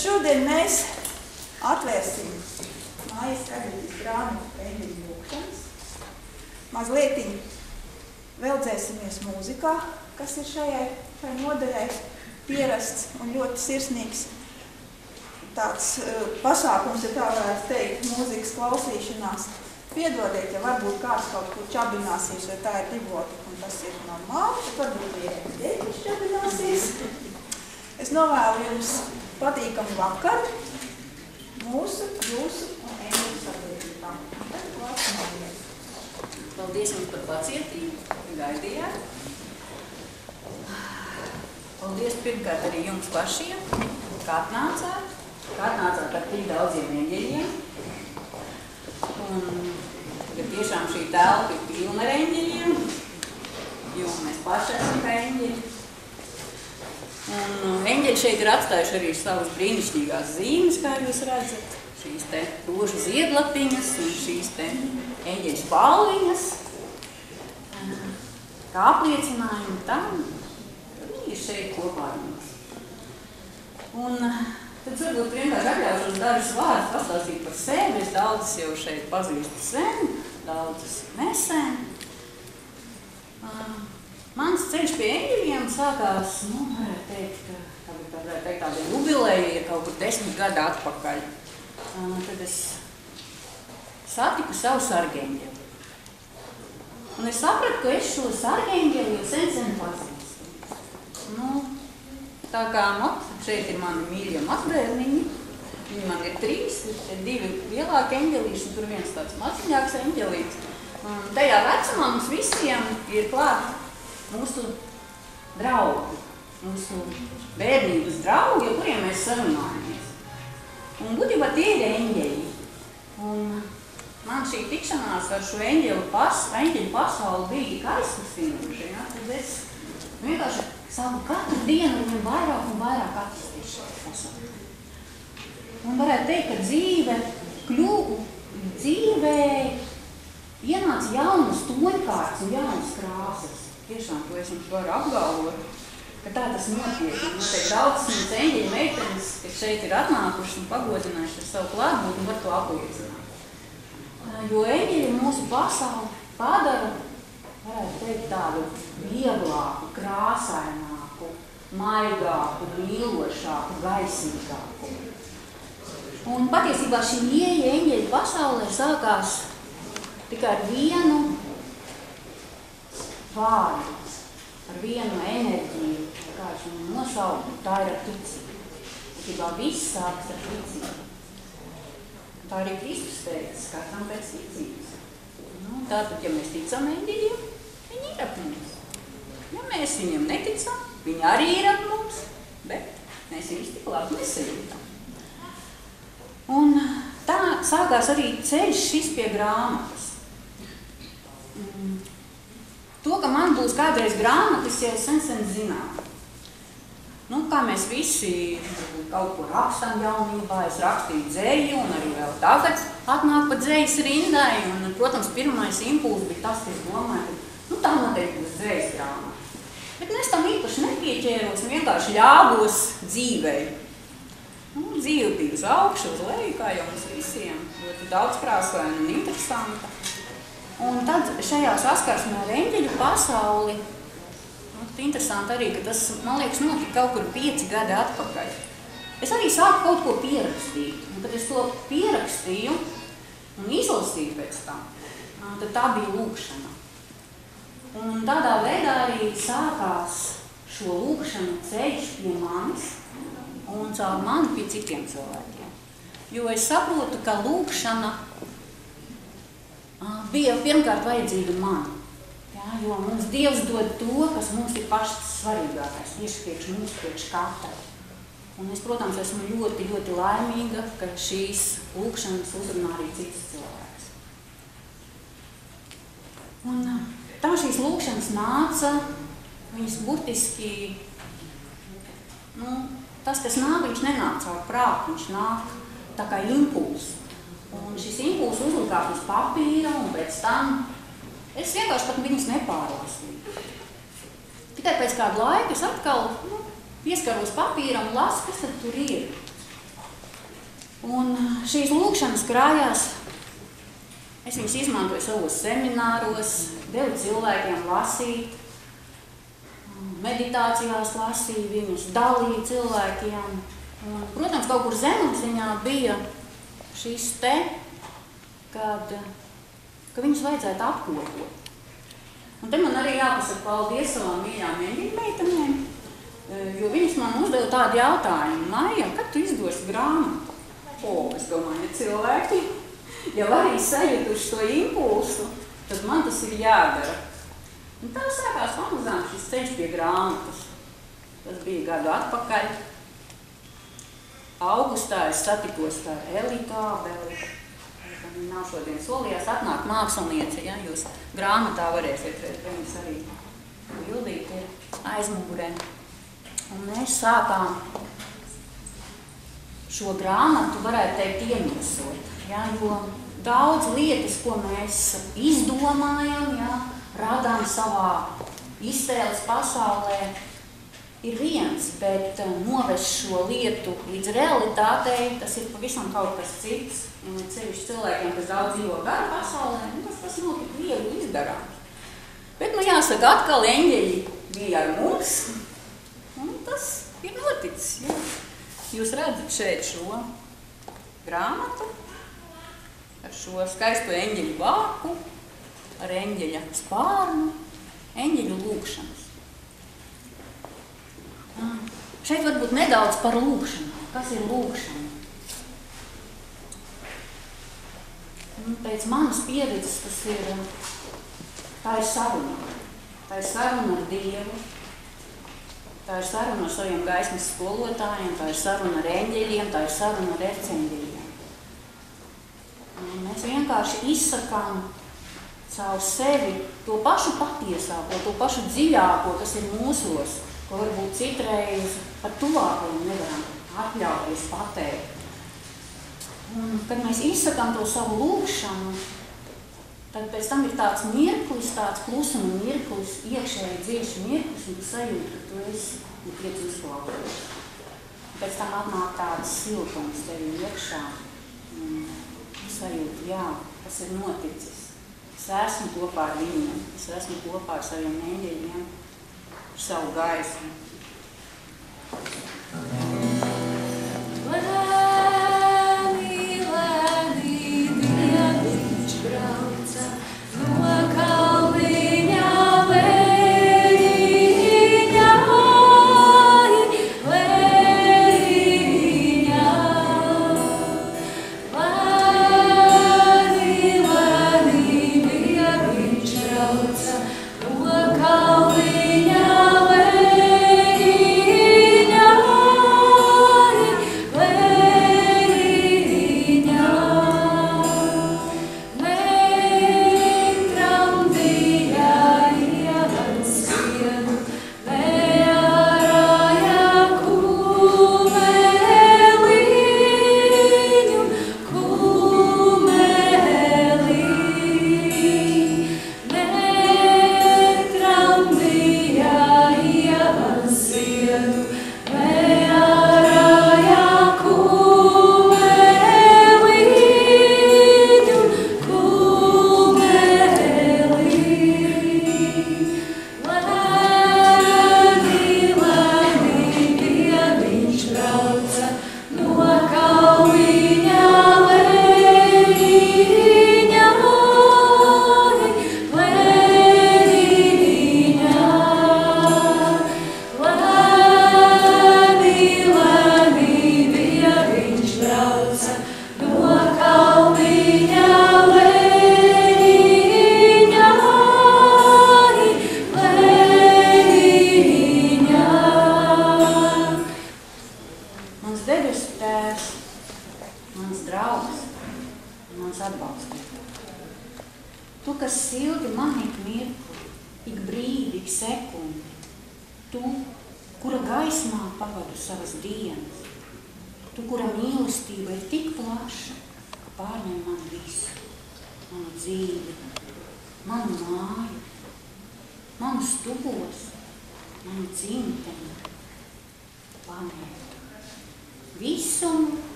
šodien mēs atvērsim mājas traģēdijas grāmatu Eņģeļu lūgšanas. Mazlietiņ veldzēsimies mūzikā, kas ir šai nodaļai pierasts un ļoti sirsnīgs tāds pasākums, ja tā varētu teikt, mūzikas klausīšanās. Piedodiet, ja varbūt kāds kaut kur čabināsies, vai tā ir divotika, un tas ir normāli, tad varbūt arī dēļ čabināsies. Es novēlu jums patīkamu vakaru, mūsu, jūsu un Eņģeļu sabiedrībā. Tad klausīsimies. Paldies jums par pacietību, ka gaidījāt. Paldies pirmkārt arī jums pašiem, kā atnācāt ar tik daudziem eņģeļiem. Un ja tiešām šī telpa ir pilna ar eņģeļiem, jo mēs paši esam kā eņģeļi. Un eņģeļi šeit ir atstājuši arī savas brīnišķīgās zīmes, kā jūs redzat. Šīs te rožu ziedlapiņas un šīs te eņģeļu spalviņas. Kā apliecinājumu tam, viņi ir šeit kopā ar mums. Un tad varbūt vienkārši atļaušos dažus vārdus pastāstīt par sevi. Es daudzus jau šeit pazīstu sen, daudzus nesen. Mans ceļš pie eņģeļiem sākās, varētu teikt, tāda jubileja ir kaut kur 10 gadu atpakaļ. Tad es satiku savu sargeņģeli. Un es sapratu, ka es šo sargeņģeli jau sen pazīstu. Tā kā šeit ir mani mīļie mazbērniņi, viņi man ir 3, ir 2 lielāki eņģelīši un tur viens tāds maziņāks eņģelīts. Un tajā vecumā mums visiem ir klāt mūsu draugi, mūsu bērnības draugi, ar kuriem mēs sarunājamies. Un būtībā tie ir eņģeļi. Un man šī tikšanās ar šo eņģeļu pasauli bija tik aizkustinoša, ja? Tad es vienkārši savu katru dienu viņam vairāk un vairāk attīstīšu šo pasauli. Un varētu teikt, ka dzīvē ienāca jaunas toņkārtas un jaunas krāsas. Tiešām, to es jums varu apgalvot, ka tā tas notiek. Mums te daudz simts eņģeļu meitenes, kas šeit ir atnākušas un pagodinājuši ar savu klātbūtni, var to apliecināt. Jo eņģeļi mūsu pasauli padara, varētu teikt, tādu vieglāku, krāsaināku, maigāku, mīlošāku, gaismīgāku. Un patiesībā šī ieeja eņģeļu pasaulē sākās tikai ar vienu vārdu, ar vienu enerģiju, kā šim nosaukt, tā ir ar ticību. Tikībā viss sāks ar ticību. Tā arī Kristus teica, skatām pēc ticības. Tātad, ja mēs ticam eņģeļiem, viņi ir ap mums. Ja mēs viņiem neticam, viņi arī ir ap mums, bet mēs viņus tik labi nesajūtam. Un tā sākās arī ceļš šis pie grāmatas. To, ka man būs kādreiz grāmatas, jau sen zinām. Kā mēs visi kaut ko rakstam jaunībā, es rakstīju dzeju un arī vēl tagad atnāk pa dzejas rindai. Un, protams, pirmais impulss bija tas, ka es domāju, ka tā noteikti būs dzejas grāmata. Bet es tam īpaši nepieķēros un vienkārši ļāvos dzīvei. Dzīve bija uz augšu, uz leju, kā jau mums visiem, ļoti daudzkrāsaina un interesanta. Un tad šajā saskarsmē ar eņģeļu pasauli, interesanti arī, ka tas, man liekas, notika kaut kur 5 gadi atpakaļ. Es arī sāku kaut ko pierakstīt, un kad es to pierakstīju un izlasīju pēc tam, tad tā bija lūgšana. Un tādā veidā arī sākās šo lūgšanu ceļš pie manis un caur mani pie citiem cilvēkiem. Jo es saprotu, ka lūgšana bija pirmkārt vajadzīga man. Jo mums Dievs dod to, kas mums ir pašs svarīgākais, tieši priekš mums, priekš katra. Un es, protams, esmu ļoti, ļoti laimīga, ka šīs lūgšanas uzrunā arī citas cilvēks. Un tā šīs lūgšanas nāca, viņas burtiski, tas, kas nāk, viņš nenāk caur prātu, viņš nāk tā kā impulss. Un šis impulss uzlikās uz papīra un pēc tam es vienkārši pat viņus nepārlasīju. Tikai pēc kādu laiku es atkal pieskaros papīram un lasu, kas tad tur ir. Un šīs lūkšanas krājās, es viņas izmantoju savos semināros, devu cilvēkiem lasīt, meditācijās lasīju viņus, dalīju cilvēkiem. Un, protams, kaut kur zemapziņā bija šis te, ka viņus vajadzētu apkopot. Un te man arī jāpasaka paldies savām mīļām eņģeļmeitenēm, jo viņas man uzdeva tādu jautājumu: Maija, kad tu izdosi grāmatu? Es domāju, ja cilvēki jau arī sajutuši to impulsu, tad man tas ir jādara. Un tā sākās pamazām šis ceļš pie grāmatas. Tas bija gadu atpakaļ. Augustā es satikos ar Elitu Ābeli. Viņa nav šodien solījās atnākt māksliniece, ja jūs grāmatā varēsiet redzēt, viņas arī bildīt ir aizmugurē. Un mēs sākām šo grāmatu, varētu teikt, iemesot, ja, jo daudz lietas, ko mēs izdomājam, ja, radām savā iztēles pasaulē, ir viens, bet novest šo lietu līdz realitātei, tas ir pavisam kaut kas cits. Un ceļš cilvēkiem, kas daudz dzīvo garu pasaulē, tas nav tik viegli izdarāms. Bet, jāsaka, atkal eņģeļi bija ar mums, un tas ir noticis. Ja. Jūs redzat šeit šo grāmatu ar šo skaisto eņģeļu vāku, ar eņģeļa spārnu, eņģeļu lūkšanas. Šeit varbūt nedaudz par lūkšanu. Kas ir lūkšana? Pēc manas pieredzes tā ir saruna. Tā ir saruna ar Dievu, tā ir saruna ar saviem gaismas skolotājiem, tā ir saruna ar eņģeļiem, tā ir saruna ar erceņģeļiem. Mēs vienkārši izsakām caur sevi to pašu patiesāko, to pašu dziļāko, kas ir mūsos, ko varbūt citreiz pat tuvākajiem nevaram atļauties pateikt. Un, kad mēs izsakām to savu lūkšanu, tad pēc tam ir tāds mirklis, tāds klusuma mirklis, iekšēji dziļš mirklis, un tu sajūti, ka tu esi tiec uzklausīts. Pēc tam atnāk tāds siltums tevi iekšā, un sajūti, jā, tas ir noticis. Es esmu kopā ar viņiem, es esmu kopā ar saviem eņģeļiem, ar savu gaismu.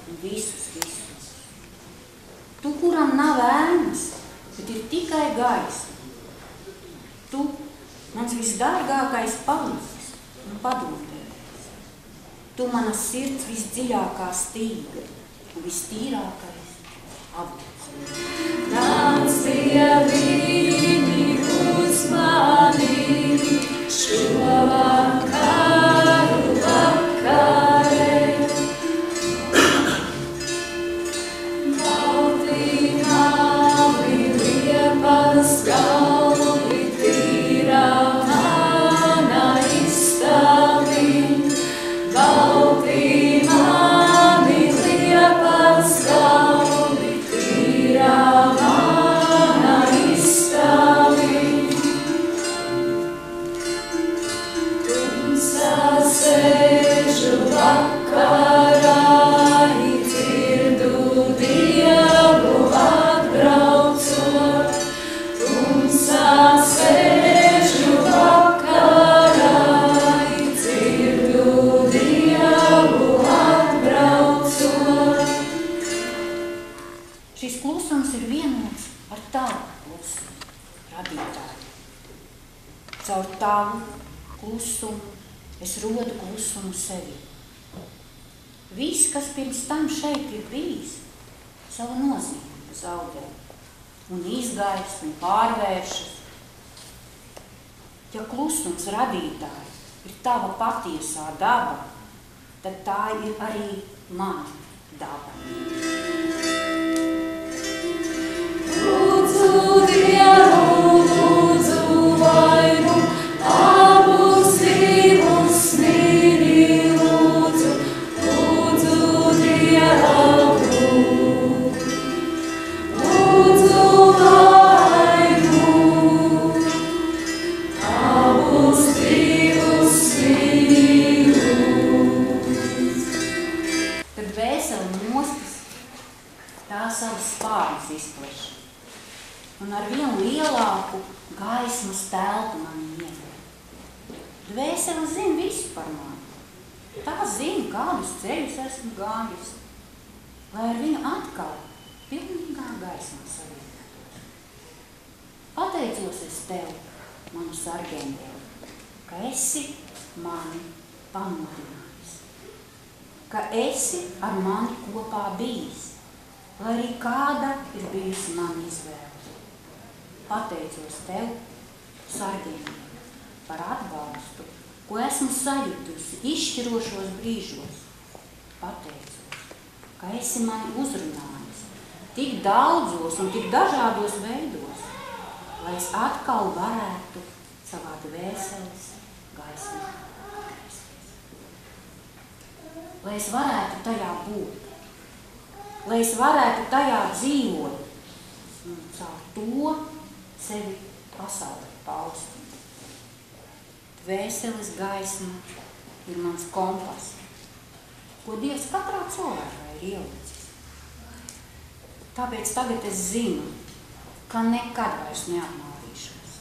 un visus. Tu, kuram nav ēnas, bet ir tikai gaisma. Tu, mans visdārgākais palīgs un padomdevējs. Tu, mana sirds visdziļākā stīga un vistīrākais avots. Nāc pie viņi uz mani šovakaru vakarē. Balti mani liepas galvi tīrā mana istāvi. Balti mani liepas galvi tīrā mana istāvi. Tumsā sēžu vakarā, dzirdu Dievu atbraucot. Tumsā sēžu vakarā, dzirdu Dievu atbraucot. Šis klusums ir vienots ar tavu klusumu, radītāju. Caur tavu klusumu es rodu klusumu sevi. Viss, kas pirms tam šeit ir bijis, savu nozīmi zaudē un izgaist un pārvēršas. Ja klusums radītāji ir tava patiesā daba, tad tā ir arī mana daba. Lūdzu Dievu, lūdzu vainu, abus divus mīli, lūdzu, lūdzu Dievu. Lūdzu vainu, abus divus mīli. Kad vēseli mostas, tā savas spārnas izpleš, un ar vienu lielāku gaismas telpu mani iedod. Dvēsele zina visu par mani. Tā zina, kādus ceļus esmu gājus, lai ar viņu atkal pilnīgā gaismā savienotos. Pateicos es tev, manu sargeņģeli, ka esi mani pamodinājis, ka esi ar mani kopā bijis, lai arī kāda ir bijusi mana izvēle. Pateicos tev, sargeņģeli, par atbalstu, ko esmu sajutusi izšķirošos brīžos. Pateicos, ka esi mani uzrunājis tik daudzos un tik dažādos veidos, lai es atkal varētu savā dvēseles gaismā atgriezties. Lai es varētu tajā būt, lai es varētu tajā dzīvot un caur to sevi pasaulē paust. Dvēseles gaisma ir mans kompas, ko Dievs katrā cilvēkā ir ielicis. Tāpēc tagad es zinu, ka nekad vairs neapmālīšos.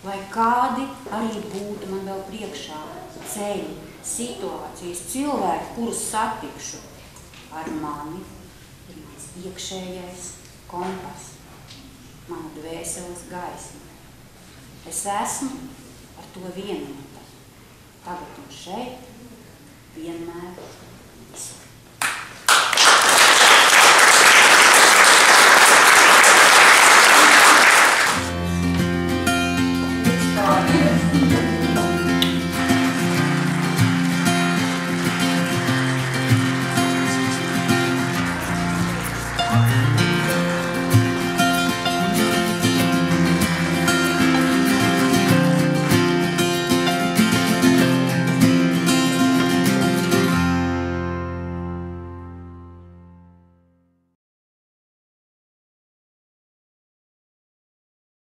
Lai kādi arī būtu man vēl priekšā ceļi, situācijas, cilvēki, kurus satikšu, ar mani ir mans iekšējais kompas, mana dvēseles gaisma. Es esmu ar to vienota, tagad un šeit, vienmēr visu.